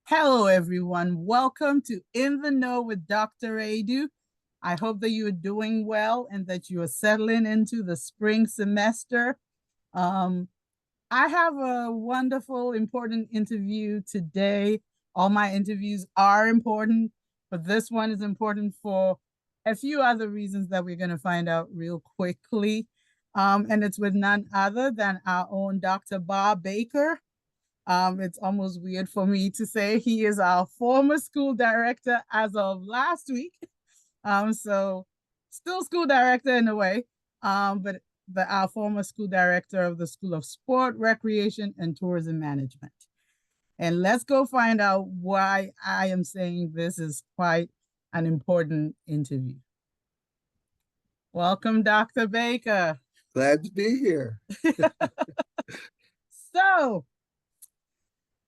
Hello, everyone. Welcome to In the Know with Dr. Adu. I hope that you are doing well and that you are settling into the spring semester. Um, I have a wonderful, important interview today. All my interviews are important, but this one is important for a few other reasons that we're going to find out real quickly. And it's with none other than our own Dr. Bob Baker. It's almost weird for me to say he is our former school director as of last week. So still school director in a way, but our former school director of the School of Sport, Recreation, and Tourism Management. And let's go find out why I am saying this is quite an important interview. Welcome, Dr. Baker. Glad to be here. So,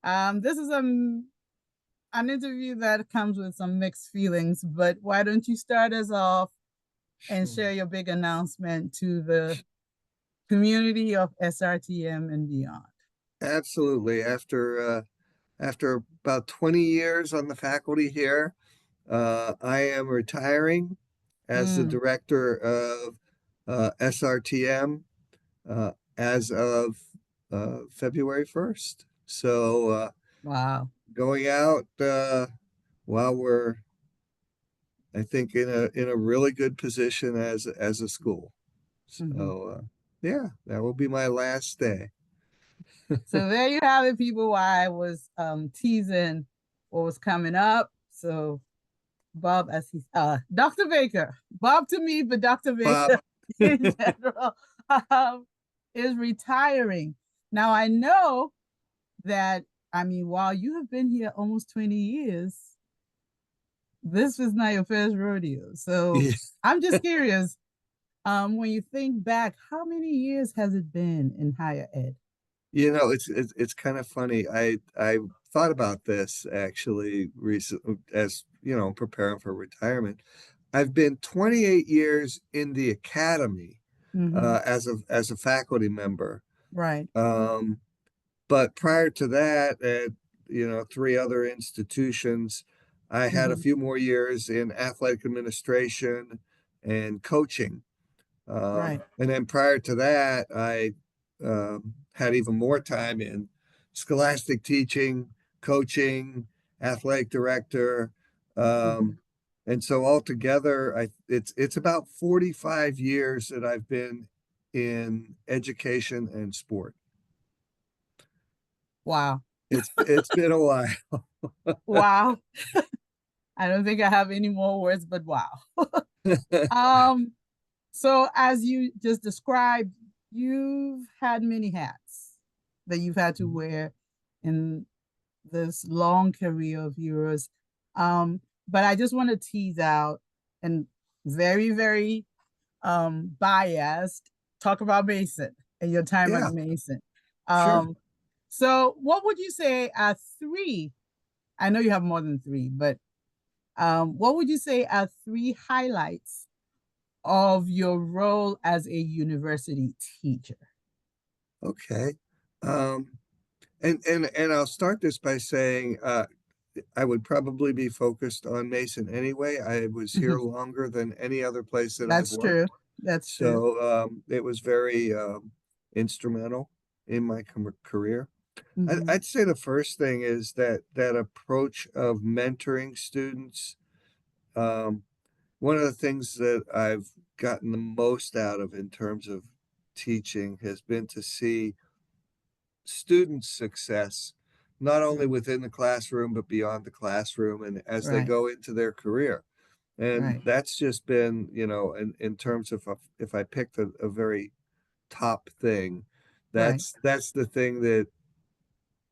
this is an interview that comes with some mixed feelings, but why don't you start us off and share your big announcement to the community of SRTM and beyond? Absolutely. After about 20 years on the faculty here, I am retiring as the director of SRTM as of February 1st. So Wow. going out while we're, I think, in a really good position as a school. So yeah, that will be my last day. So there you have it, people. Why I was teasing what was coming up. So Bob, as he's Dr. Baker, Bob to me, but Dr. Bob. Baker in general is retiring. Now I know that, I mean, while you have been here almost 20 years, this was not your first rodeo. So I'm just curious, when you think back, how many years has it been in higher ed? You know, it's kind of funny. I thought about this actually recently as, preparing for retirement. I've been 28 years in the academy as a faculty member. Right. But prior to that, at three other institutions, I had a few more years in athletic administration and coaching. Right. And then prior to that, I had even more time in scholastic teaching, coaching, athletic director. And so altogether, it's about 45 years that I've been in education and sport. Wow. It's been a while. Wow. I don't think I have any more words, but wow. um, so as you just described, you've had many hats that you've had to wear in this long career of yours. But I just want to tease out and very, very biased, talk about Mason and your time at Yeah, Mason. sure. So what would you say are three? I know you have more than three, but what would you say are three highlights of your role as a university teacher? Okay. Um, and I'll start this by saying I would probably be focused on Mason anyway. I was here longer than any other place that I've That's true. worked. That's true. So it was very instrumental in my career. I'd say the first thing is that approach of mentoring students. Um, One of the things that I've gotten the most out of in terms of teaching has been to see students' success, not only within the classroom, but beyond the classroom and as they Right. go into their career. And Right. that's just been, in terms of if I picked a very top thing, Right. that's the thing that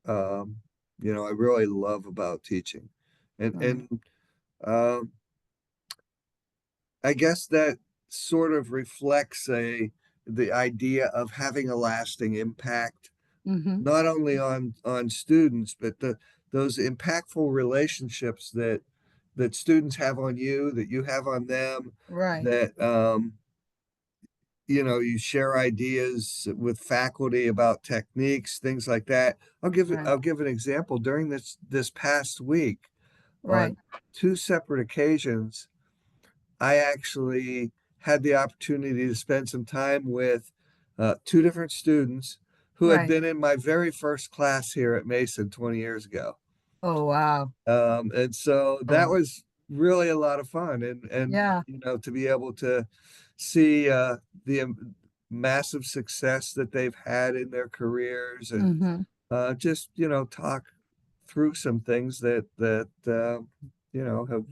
um, I really love about teaching. And Right. and um, I guess that sort of reflects the idea of having a lasting impact, not only on students, but those impactful relationships that students have on you, that you have on them, Right. that you share ideas with faculty about techniques, things like that. Right. I'll give an example. During this past week, Right. on two separate occasions, I actually had the opportunity to spend some time with two different students who had Right. been in my very first class here at Mason 20 years ago. Oh, wow. And so that Oh, was really a lot of fun, and yeah. to be able to see the massive success that they've had in their careers, and Mm-hmm. just talk through some things that have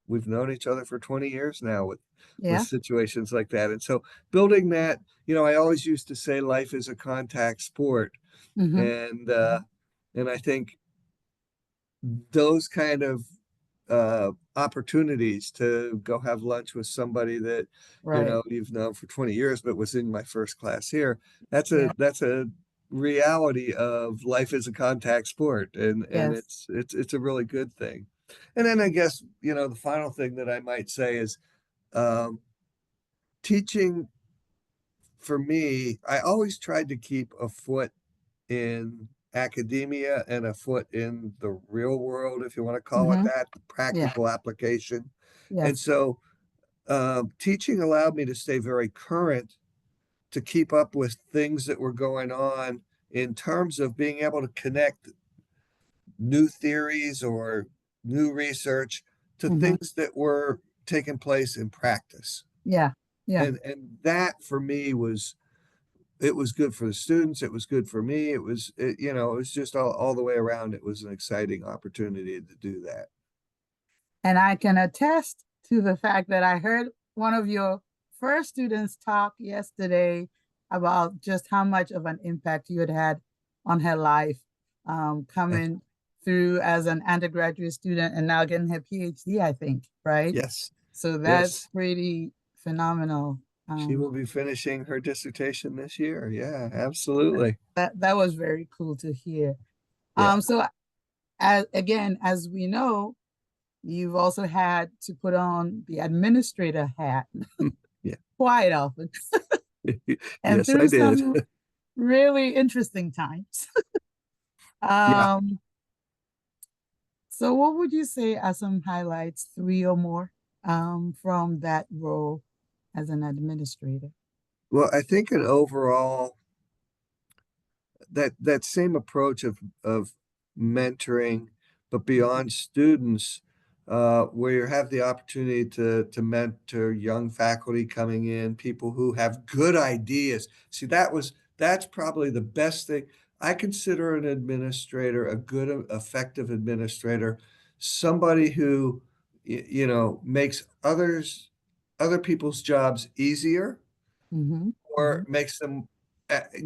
we've known each other for 20 years now with Yeah. situations like that. And so building that, I always used to say life is a contact sport, Mm-hmm. and I think those kind of opportunities to go have lunch with somebody that Right. you've known for 20 years but was in my first class here, Yeah. that's a reality of life as a contact sport, and Yes. it's a really good thing. And then I guess the final thing that I might say is um, teaching. For me, I always tried to keep a foot in academia and a foot in the real world, if you want to call it Mm-hmm. that, the Yeah. practical application. And Yes. so teaching allowed me to stay very current, to keep up with things that were going on in terms of being able to connect new theories or new research to Mm-hmm. things that were taking place in practice. Yeah. Yeah. And that for me was it was good for the students. It was good for me. It was just all the way around. It was an exciting opportunity to do that. And I can attest to the fact that I heard one of your first students talk yesterday about just how much of an impact you had had on her life, coming through as an undergraduate student and now getting her PhD, I think, right? Yes, So that's yes. pretty phenomenal. She will be finishing her dissertation this year. Yeah, absolutely. That was very cool to hear. Yeah. So as we know, you've also had to put on the administrator hat Yeah. quite often and Yes, I through did. some really interesting times. Yeah. Um, so what would you say are some highlights, three or more, from that role as an administrator? Well, I think an overall that same approach of mentoring, but beyond students, where you have the opportunity to mentor young faculty coming in, people who have good ideas. See, that's probably the best thing. I consider an administrator a good, effective administrator, somebody who makes other people's jobs easier, Mm-hmm. Mm-hmm. or makes them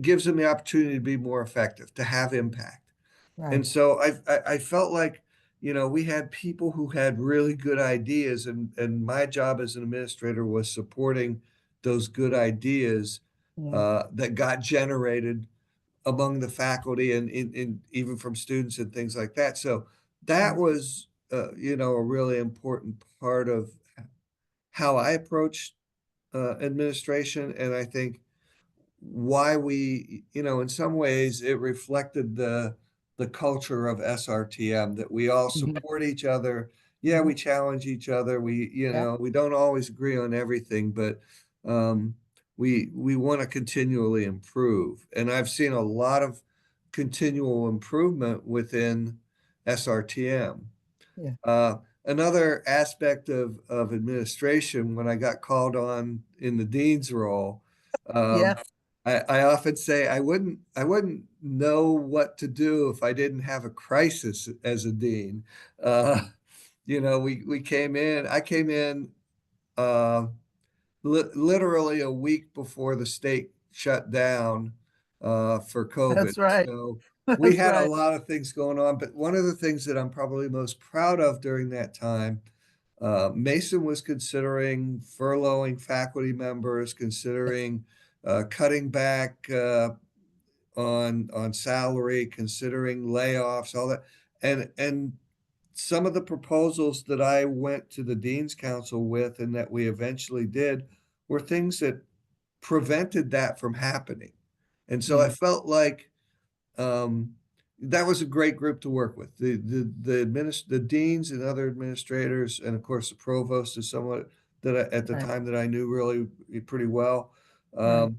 gives them the opportunity to be more effective, to have impact. Right. And so I felt like, we had people who had really good ideas, and my job as an administrator was supporting those good ideas Yeah. that got generated among the faculty and even from students and things like that. So that Right. was, a really important part of how I approached administration, and I think why we, in some ways, it reflected the culture of SRTM, that we all Mm-hmm. support each other. Yeah, Mm-hmm. we challenge each other. Yeah. We don't always agree on everything, but um, we want to continually improve. And I've seen a lot of continual improvement within SRTM. Yeah. Uh, Another aspect of administration, when I got called on in the dean's role, um, Yes. I often say I wouldn't know what to do if I didn't have a crisis as a dean. Uh, we came in. I came in uh, literally a week before the state shut down for COVID. That's right. So we That's had a right. lot of things going on, but one of the things that I'm probably most proud of during that time, Mason was considering furloughing faculty members, Yes. considering cutting back on salary, considering layoffs, all that, and some of the proposals that I went to the Dean's Council with and that we eventually did were things that prevented that from happening. And so I Yeah. felt like um, that was a great group to work with. The deans and other administrators, and of course the provost is someone that at the Right. time that I knew really pretty well. Right. Um,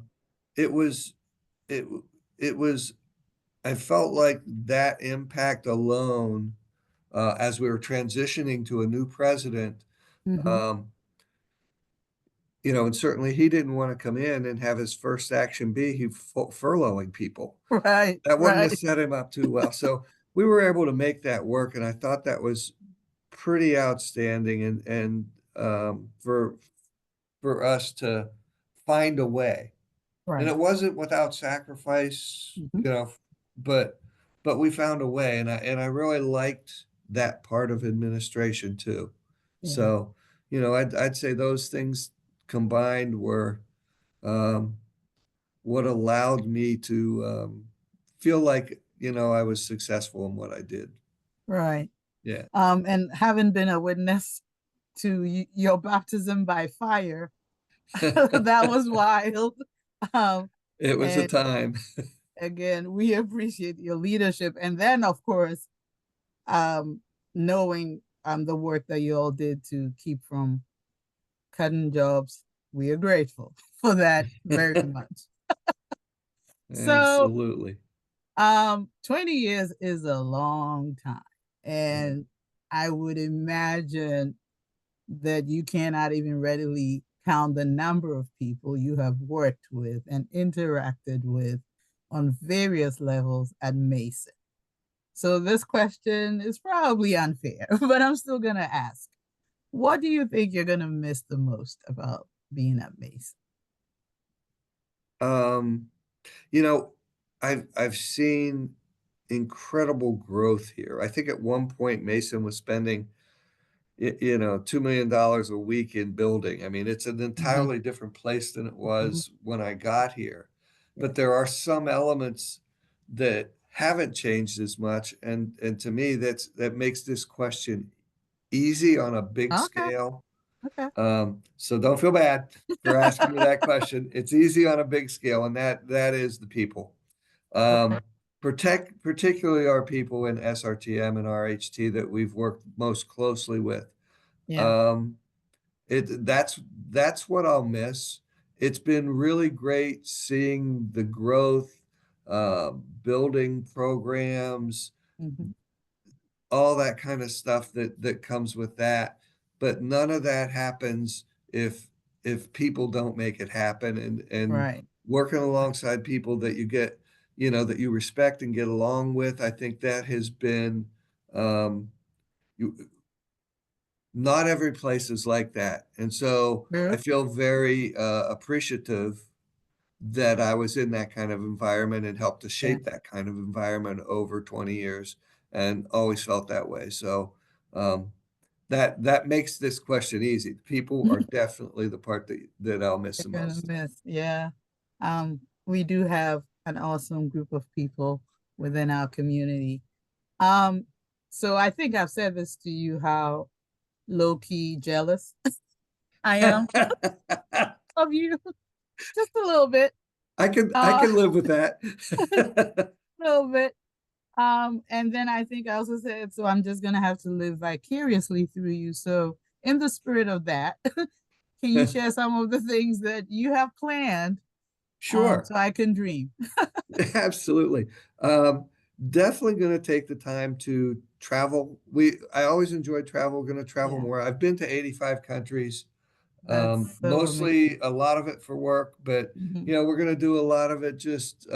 it was it it was I felt like that impact alone, as we were transitioning to a new president, Hmm. um, you know, and certainly he didn't want to come in and have his first action be furloughing people. Right. That wouldn't have Right. set him up too well. So we were able to make that work, and I thought that was pretty outstanding. And for us to find a way, and Right. it wasn't without sacrifice, Hmm. you know, but we found a way, and I really liked that part of administration too. Yeah. So, you know, I'd say those things combined were um, what allowed me to feel like, you know, I was successful in what I did. Right. Yeah. And having been a witness to your baptism by fire, that was wild. Um, It was a and time. again, we appreciate your leadership. And then, of course, um, knowing the work that you all did to keep from cutting jobs, we are grateful for that very much. So, Absolutely. 20 years is a long time. Yeah. And I would imagine that you cannot even readily count the number of people you have worked with and interacted with on various levels at Mason. So this question is probably unfair, but I'm still going to ask. What do you think you're going to miss the most about being at Mason? Um, you know, I've seen incredible growth here. I think at one point Mason was spending you know, $2 million a week in building. I mean, it's an Mhm, entirely different place than it mhm. was when I got here. But Yes. there are some elements that haven't changed as much, and to me, that makes this question easy on a big Okay. scale. Okay. So don't feel bad for asking me that question. It's easy on a big scale, and that is the people. Okay. Um, particularly our people in SRTM and RHT that we've worked most closely with. Yeah. Um, it that's what I'll miss. It's been really great seeing the growth, building programs, Hmm. all that kind of stuff that comes with that. But none of that happens if people don't make it happen, and Right. working Right. alongside people that you get, you know, that you respect and get along with. I think that has been um, you, not every place is like that. And so I True. feel very appreciative that I was in that kind of environment and helped to Yeah. shape that kind of environment over 20 years and always felt that way. So um, that makes this question easy. People are definitely the part that I'll miss the You're gonna most. miss. Yeah. We do have an awesome group of people within our community. Um, so I think I've said this to you how low key jealous I am of you, just a little bit. I Uh, can live with that. a little bit. And then I think I also said, so I'm just gonna have to live vicariously through you. So in the spirit of that, can you share some of the things that you have planned Sure. so I can dream? Absolutely. Um, Definitely going to take the time to travel. I always enjoyed travel, going to travel Yeah, more. I've been to 85 countries, that's so amazing. mostly a lot of it for work, but Mhm. you know, we're going to do a lot of it just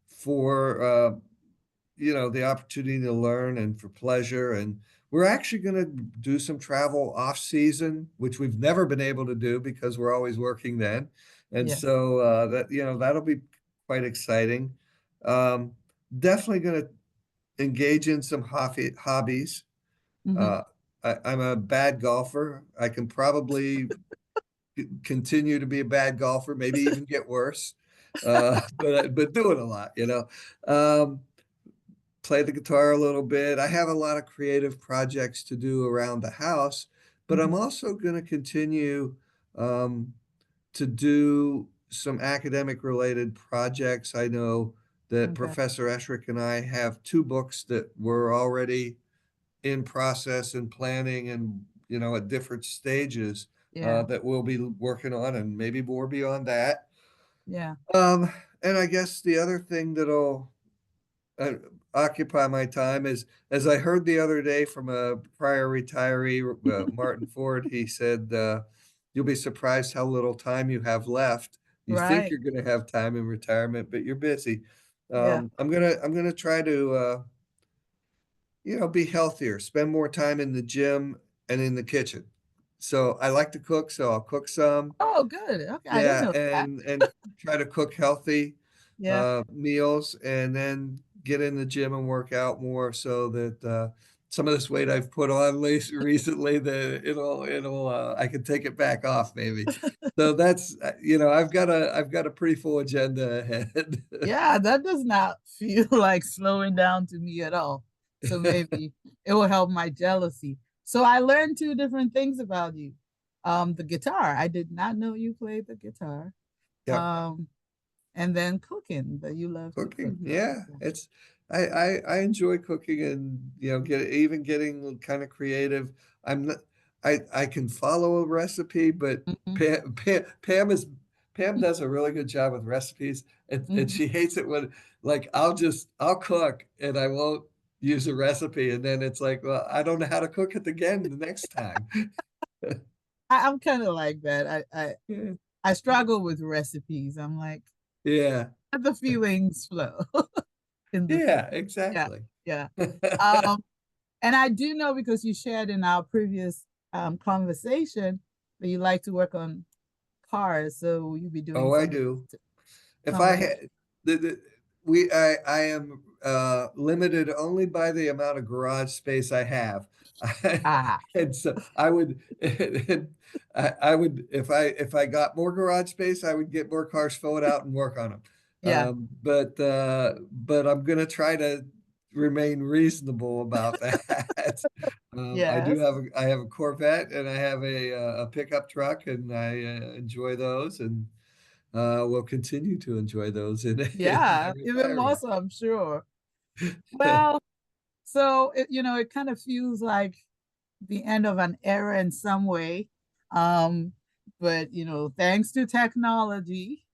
for you know, the opportunity to learn and for pleasure. And we're actually going to do some travel off season, which we've never been able to do because we're always working then. And Yes. so that, you know, that'll be quite exciting. Um, Definitely going to engage in some hobbies. Hmm. Uh, I'm a bad golfer. I can probably continue to be a bad golfer, maybe even get worse. But do it a lot, you know. Um, Play the guitar a little bit. I have a lot of creative projects to do around the house, but I'm Hmm. also going to continue um, to do some academic related projects. I know that Okay. Professor Eshrick and I have two books that were already in process and planning and, at different stages Yeah. that we'll be working on and maybe more beyond that. Yeah. Um, and I guess the other thing that'll uh, occupy my time is, as I heard the other day from a prior retiree, Martin Ford, he said, you'll be surprised how little time you have left. You think Right. you're going to have time in retirement, but you're busy. Yeah. I'm gonna try to, be healthier, spend more time in the gym and in the kitchen. So I like to cook, so I'll cook some. Oh, good. Okay. I didn't Yeah, know that. and try to cook healthy Yeah. meals and then get in the gym and work out more so that some of this weight I've put on recently that it'll I can take it back off maybe. So that's I've got a pretty full agenda ahead. Yeah, that does not feel like slowing down to me at all. So maybe it will help my jealousy. So I learned two different things about you. The guitar. I did not know you played the guitar. Yep. Um, and then cooking, that you love to cook. Cooking, yeah, it's I enjoy cooking and getting kind of creative. I'm not I can follow a recipe, but Mhm, Pam does a really good job with recipes, and mhm. she hates it when like I'll cook and I won't use a recipe, and then it's like, well, I don't know how to cook it again the next time. I'm kind of like that. Yeah, I struggle with recipes. I'm like, yeah, let the feelings flow in the food. yeah, Yeah, exactly. yeah. Um, and I do know because you shared in our previous conversation that you like to work on cars, so you'll be doing Oh, I do. If some I of the had I am limited only by the amount of garage space I have. ah, And so I would I would if I got more garage space, I would get more cars, fill it out and work on them. yeah, But I'm gonna try to remain reasonable about that. yes, I have a Corvette and I have a pickup truck and I enjoy those and will continue to enjoy those in my yeah, even more retirement. so, I'm sure. Well, so it kind of feels like the end of an era in some way. Um, but thanks to technology,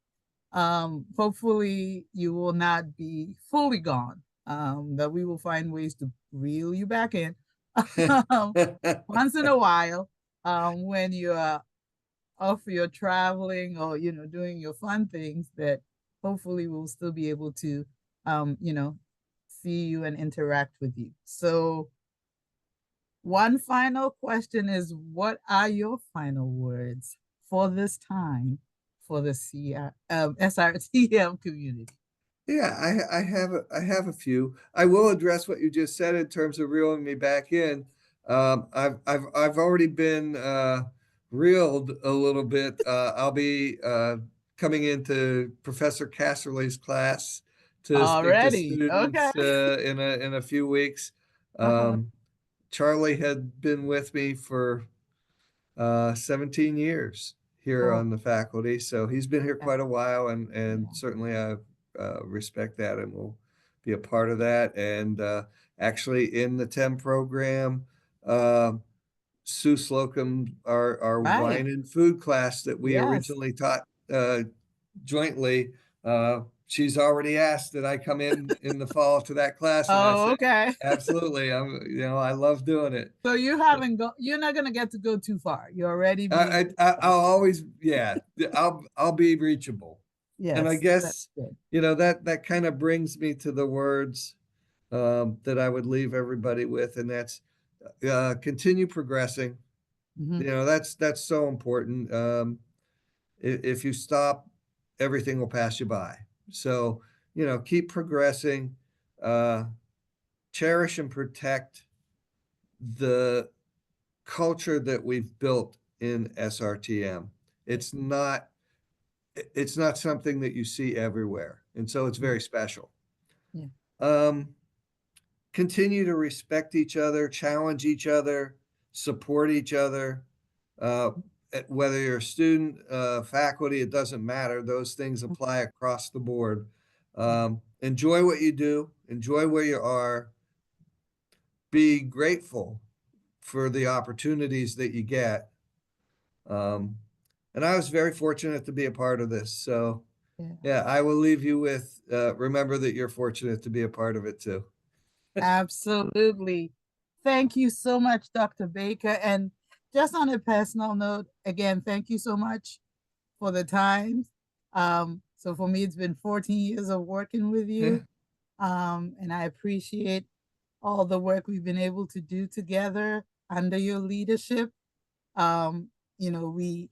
hopefully you will not be fully gone. That we will find ways to reel you back in um, once in a while, when you are off your traveling or doing your fun things. That hopefully we'll still be able to um, you know see you and interact with you. So one final question is, what are your final words for this time for the SRTM community? Yeah, I have a few. I will address what you just said in terms of reeling me back in. I've already been reeled a little bit. I'll be coming into Professor Casserly's class to speak to Already. Okay. students in a few weeks. Uh-huh. Um, Charlie had been with me for 17 years here Oh, on the faculty. So he's been here yeah, quite a while, and yeah. certainly I respect that and will be a part of that. And actually, in the TEM program, uh, Sue Slocum, our Right. wine and food class that we Yes. originally taught jointly, she's already asked that I come in the fall to that class, and I Oh, said, okay. absolutely. I love doing it. So you're not gonna get to go too far. You're already being I'll always, yeah, I'll be reachable. And I yes, that's guess, good. that kind of brings me to the words that I would leave everybody with, and that's continue progressing. Hmm. That's so important. If you stop, everything will pass you by. So, keep progressing, uh, cherish and protect the culture that we've built in SRTM. It's not it's not something that you see everywhere. And so it's very special. Yeah. Um, Continue to respect each other, challenge each other, support each other. Uh, whether you're a student, faculty, it doesn't matter. Those things Mm, apply across the board. mm. Enjoy what you do, enjoy where you are, be grateful for the opportunities that you get. Um, and I was very fortunate to be a part of this. So, Yeah, yeah, I will leave you with remember that you're fortunate to be a part of it too. absolutely. Thank you so much, Dr. Baker. And just on a personal note, again, thank you so much for the time. So for me, it's been 14 years of working with Yeah, you. And I appreciate all the work we've been able to do together under your leadership. Um, we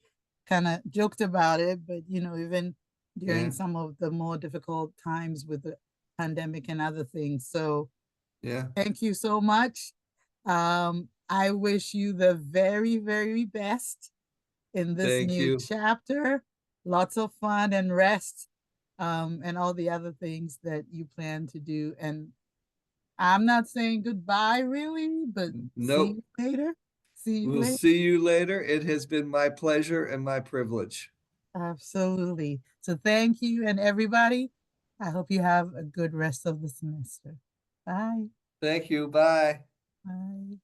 kind of joked about it, but even during yeah, some of the more difficult times with the pandemic and other things. So yeah. thank you so much. I wish you the very, very best in this Thank new you. chapter. Lots of fun and rest, and all the other things that you plan to do. And I'm not saying goodbye really, but see Nope. you later. See you We'll later. see you later. It has been my pleasure and my privilege. Absolutely. So thank you and everybody. I hope you have a good rest of the semester. Bye. Thank you. Bye. Bye.